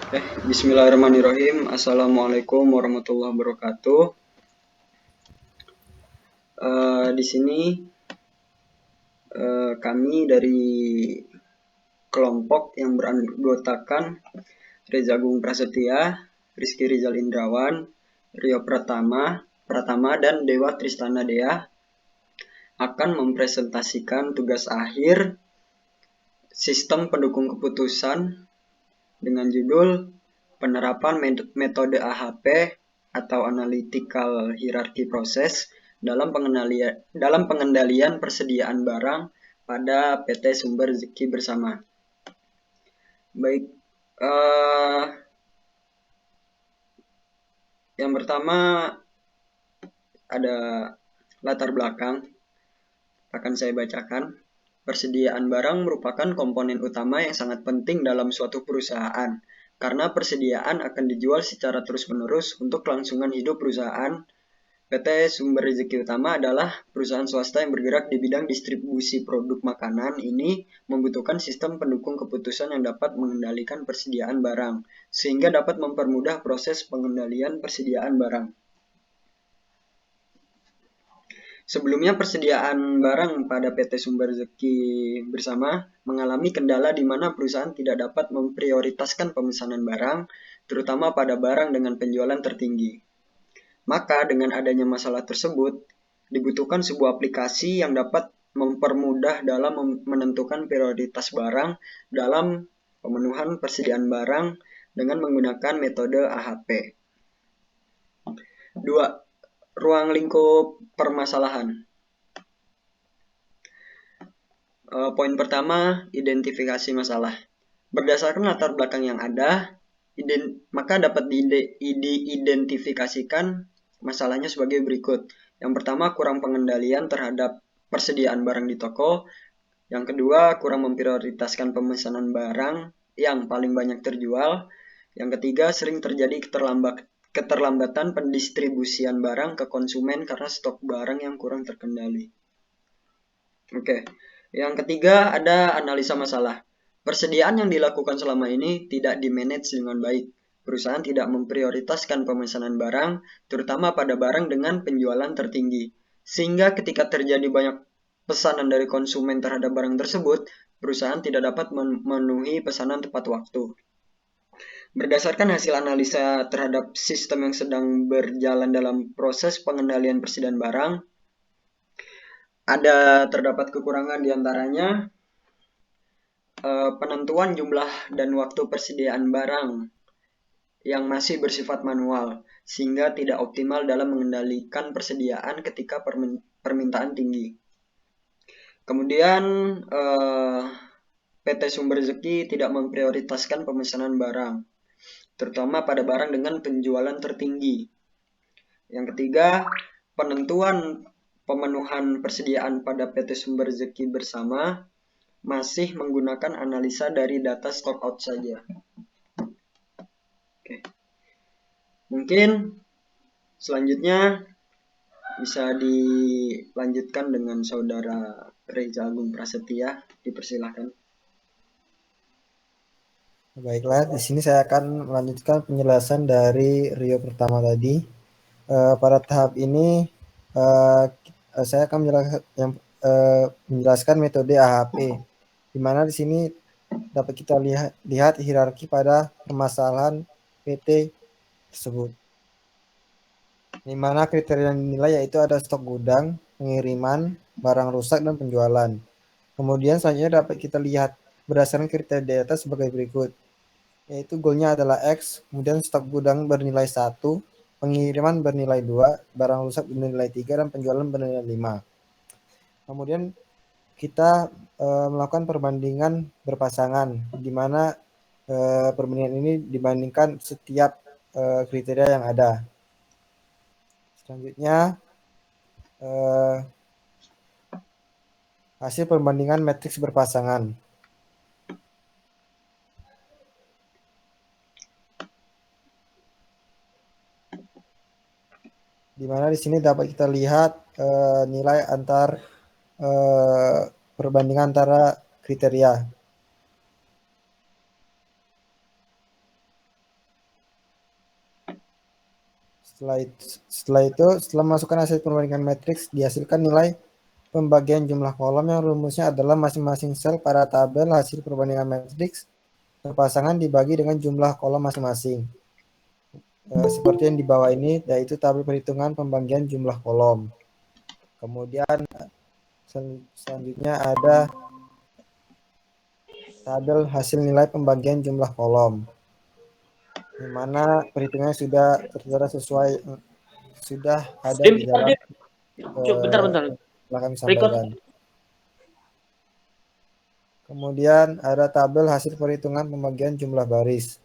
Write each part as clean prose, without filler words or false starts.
Bismillahirrahmanirrahim. Assalamualaikum warahmatullahi wabarakatuh. Di sini kami dari kelompok yang beranggotakan Reza Agung Prasetya, Rizky Rizal Indrawan, Rio Pratama dan Dewa Tristana Dea akan mempresentasikan tugas akhir sistem pendukung keputusan dengan judul penerapan metode AHP atau Analytical Hierarchy Process dalam pengendalian persediaan barang pada PT Sumber Rezeki Bersama. Baik, yang pertama ada latar belakang, akan saya bacakan. Persediaan barang merupakan komponen utama yang sangat penting dalam suatu perusahaan, karena persediaan akan dijual secara terus-menerus untuk kelangsungan hidup perusahaan. PT Sumber Rezeki Utama adalah perusahaan swasta yang bergerak di bidang distribusi produk makanan. Ini membutuhkan sistem pendukung keputusan yang dapat mengendalikan persediaan barang, sehingga dapat mempermudah proses pengendalian persediaan barang. Sebelumnya persediaan barang pada PT Sumber Rezeki Bersama mengalami kendala di mana perusahaan tidak dapat memprioritaskan pemesanan barang, terutama pada barang dengan penjualan tertinggi. Maka dengan adanya masalah tersebut, dibutuhkan sebuah aplikasi yang dapat mempermudah dalam menentukan prioritas barang dalam pemenuhan persediaan barang dengan menggunakan metode AHP. 2. Ruang lingkup permasalahan. Poin pertama, identifikasi masalah. Berdasarkan latar belakang yang ada, maka dapat diidentifikasikan masalahnya sebagai berikut. Yang pertama, kurang pengendalian terhadap persediaan barang di toko. Yang kedua, kurang memprioritaskan pemesanan barang yang paling banyak terjual. Yang ketiga, sering terjadi keterlambatan pendistribusian barang ke konsumen karena stok barang yang kurang terkendali. Oke. Yang ketiga, ada analisa masalah. Persediaan yang dilakukan selama ini tidak dimanage dengan baik. Perusahaan tidak memprioritaskan pemesanan barang, terutama pada barang dengan penjualan tertinggi. Sehingga ketika terjadi banyak pesanan dari konsumen terhadap barang tersebut, perusahaan tidak dapat memenuhi pesanan tepat waktu. Berdasarkan hasil analisa terhadap sistem yang sedang berjalan dalam proses pengendalian persediaan barang, terdapat kekurangan diantaranya penentuan jumlah dan waktu persediaan barang yang masih bersifat manual, sehingga tidak optimal dalam mengendalikan persediaan ketika permintaan tinggi. Kemudian PT Sumber Rezeki tidak memprioritaskan pemesanan barang, terutama pada barang dengan penjualan tertinggi. Yang ketiga, penentuan pemenuhan persediaan pada PT Sumber Rezeki Bersama masih menggunakan analisa dari data stock out saja. Oke. Mungkin selanjutnya bisa dilanjutkan dengan Saudara Reza Agung Prasetya, dipersilakan. Baiklah, di sini saya akan melanjutkan penjelasan dari Rio pertama tadi. Pada tahap ini saya akan menjelaskan metode AHP, di mana di sini dapat kita lihat hierarki pada permasalahan PT tersebut. Di mana kriteria yang dinilai yaitu ada stok gudang, pengiriman, barang rusak, dan penjualan. Kemudian selanjutnya dapat kita lihat berdasarkan kriteria di atas sebagai berikut, yaitu goalnya adalah X, kemudian stok gudang bernilai 1, pengiriman bernilai 2, barang rusak bernilai 3, dan penjualan bernilai 5. Kemudian kita melakukan perbandingan berpasangan, di mana perbandingan ini dibandingkan setiap kriteria yang ada. Selanjutnya hasil perbandingan matriks berpasangan. Di mana di sini dapat kita lihat nilai antar perbandingan antara kriteria. Setelah masukkan hasil perbandingan matriks, dihasilkan nilai pembagian jumlah kolom yang rumusnya adalah masing-masing sel pada tabel hasil perbandingan matriks berpasangan dibagi dengan jumlah kolom masing-masing. Seperti yang di bawah ini, yaitu tabel perhitungan pembagian jumlah kolom. Kemudian selanjutnya ada tabel hasil nilai pembagian jumlah kolom, di mana perhitungannya sudah tertera sesuai, sudah ada di dalam bentar. telah kami sampaikan. Kemudian ada tabel hasil perhitungan pembagian jumlah baris.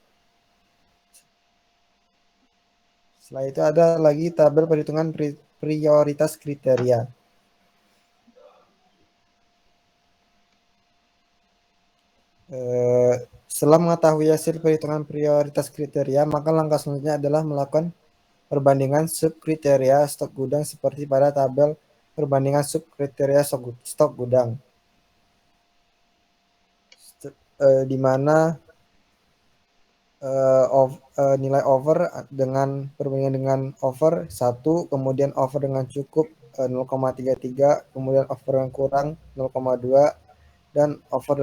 Setelah itu ada lagi tabel perhitungan prioritas kriteria. Setelah mengetahui hasil perhitungan prioritas kriteria, maka langkah selanjutnya adalah melakukan perbandingan subkriteria stok gudang seperti pada tabel perbandingan subkriteria stok gudang. Di mana nilai over dengan perbandingan dengan over 1, kemudian over dengan cukup 0,33, kemudian over dengan kurang 0,2, dan over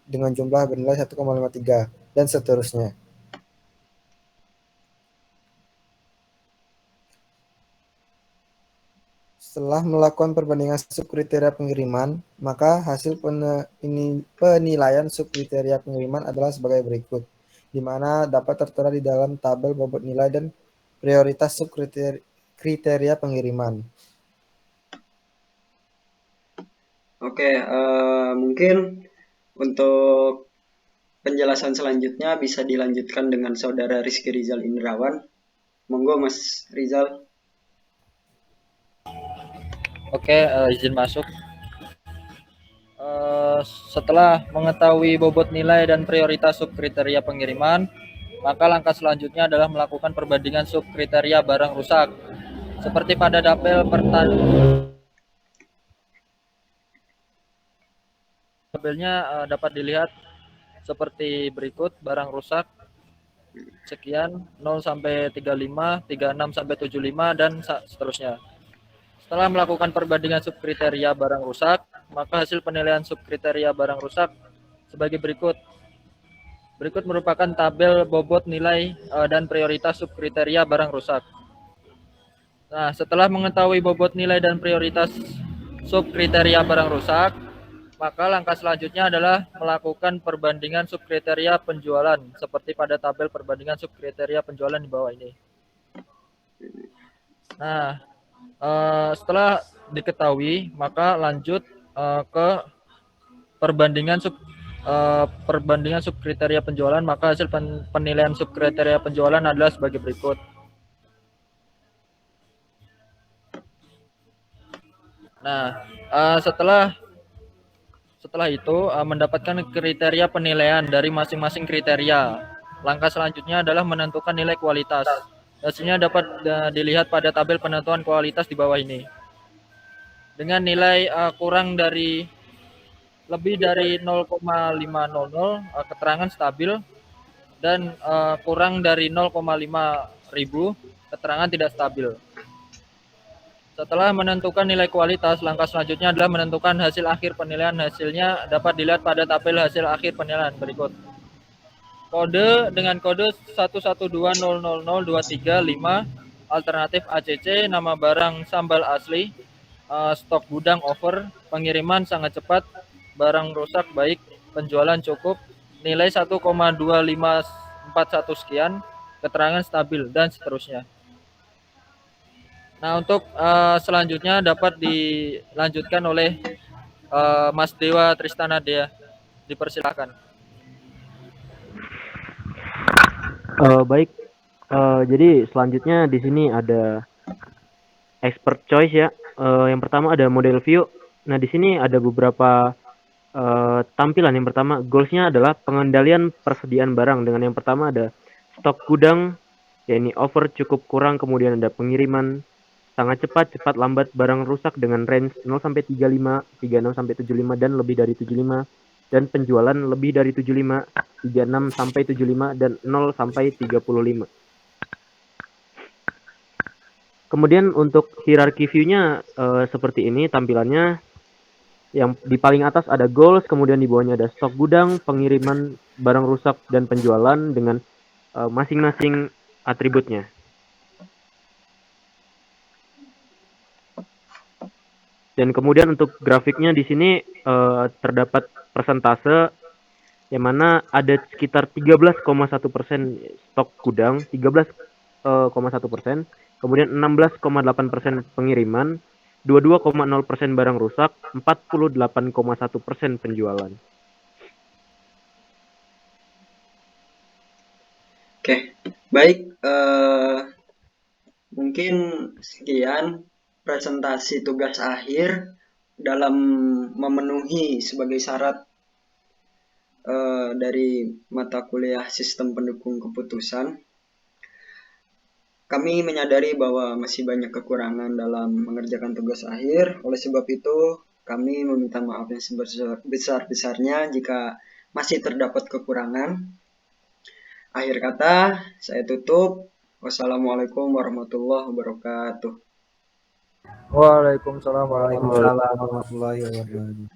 dengan jumlah bernilai 1,53, dan seterusnya. Setelah melakukan perbandingan subkriteria pengiriman, maka hasil penilaian subkriteria pengiriman adalah sebagai berikut, di mana dapat tertera di dalam tabel bobot nilai dan prioritas subkriteria pengiriman. Oke, mungkin untuk penjelasan selanjutnya bisa dilanjutkan dengan Saudara Rizky Rizal Indrawan. Monggo Mas Rizal. Oke, izin masuk. Setelah mengetahui bobot nilai dan prioritas subkriteria pengiriman, maka langkah selanjutnya adalah melakukan perbandingan subkriteria barang rusak. Seperti pada tabelnya dapat dilihat seperti berikut: barang rusak sekian 0 sampai 35, 36 sampai 75, dan seterusnya. Setelah melakukan perbandingan subkriteria barang rusak, maka hasil penilaian subkriteria barang rusak sebagai berikut. Berikut merupakan tabel bobot nilai dan prioritas subkriteria barang rusak. Nah, setelah mengetahui bobot nilai dan prioritas subkriteria barang rusak, maka langkah selanjutnya adalah melakukan perbandingan subkriteria penjualan seperti pada tabel perbandingan subkriteria penjualan di bawah ini. Nah, setelah diketahui, maka lanjut ke perbandingan subkriteria penjualan. Maka hasil penilaian subkriteria penjualan adalah sebagai berikut. Nah, setelah itu mendapatkan kriteria penilaian dari masing-masing kriteria. Langkah selanjutnya adalah menentukan nilai kualitas. Hasilnya dapat dilihat pada tabel penentuan kualitas di bawah ini. Dengan nilai kurang dari lebih dari 0,500, keterangan stabil, dan kurang dari 0,5000, keterangan tidak stabil. Setelah menentukan nilai kualitas, langkah selanjutnya adalah menentukan hasil akhir penilaian. Hasilnya dapat dilihat pada tabel hasil akhir penilaian berikut. Kode dengan kode 11200023 alternatif ACC, nama barang sambal asli, stok gudang over, pengiriman sangat cepat, barang rusak baik, penjualan cukup, nilai 1,2541 sekian, keterangan stabil, dan seterusnya. Nah, untuk selanjutnya dapat dilanjutkan oleh Mas Dewa Tristanadea. Dipersilakan. Baik, jadi selanjutnya di sini ada expert choice ya. Yang pertama ada model view. Nah, di sini ada beberapa tampilan. Yang pertama, goalsnya adalah pengendalian persediaan barang. Dengan yang pertama ada stok gudang, yakni over, cukup, kurang. Kemudian ada pengiriman sangat cepat, cepat, lambat, barang rusak dengan range 0 sampai 35, 36 sampai 75, dan lebih dari 75. Dan penjualan lebih dari 75, 36 sampai 75, dan 0 sampai 35. Kemudian untuk hierarki view-nya seperti ini tampilannya. Yang di paling atas ada goals, kemudian di bawahnya ada stok gudang, pengiriman barang rusak, dan penjualan dengan masing-masing atributnya. Dan kemudian untuk grafiknya di sini terdapat persentase yang mana ada sekitar 13,1% stok gudang, 13,1%, kemudian 16,8% pengiriman, 22,0% barang rusak, 48,1% penjualan. Oke, baik. Mungkin sekian presentasi tugas akhir dalam memenuhi sebagai syarat dari mata kuliah sistem pendukung keputusan. Kami menyadari bahwa masih banyak kekurangan dalam mengerjakan tugas akhir. Oleh sebab itu, kami meminta maaf yang sebesar-besarnya jika masih terdapat kekurangan. Akhir kata, saya tutup. Wassalamualaikum warahmatullahi wabarakatuh. Waalaikumsalam warahmatullahi Waalaikumsalam warahmatullahi wabarakatuh.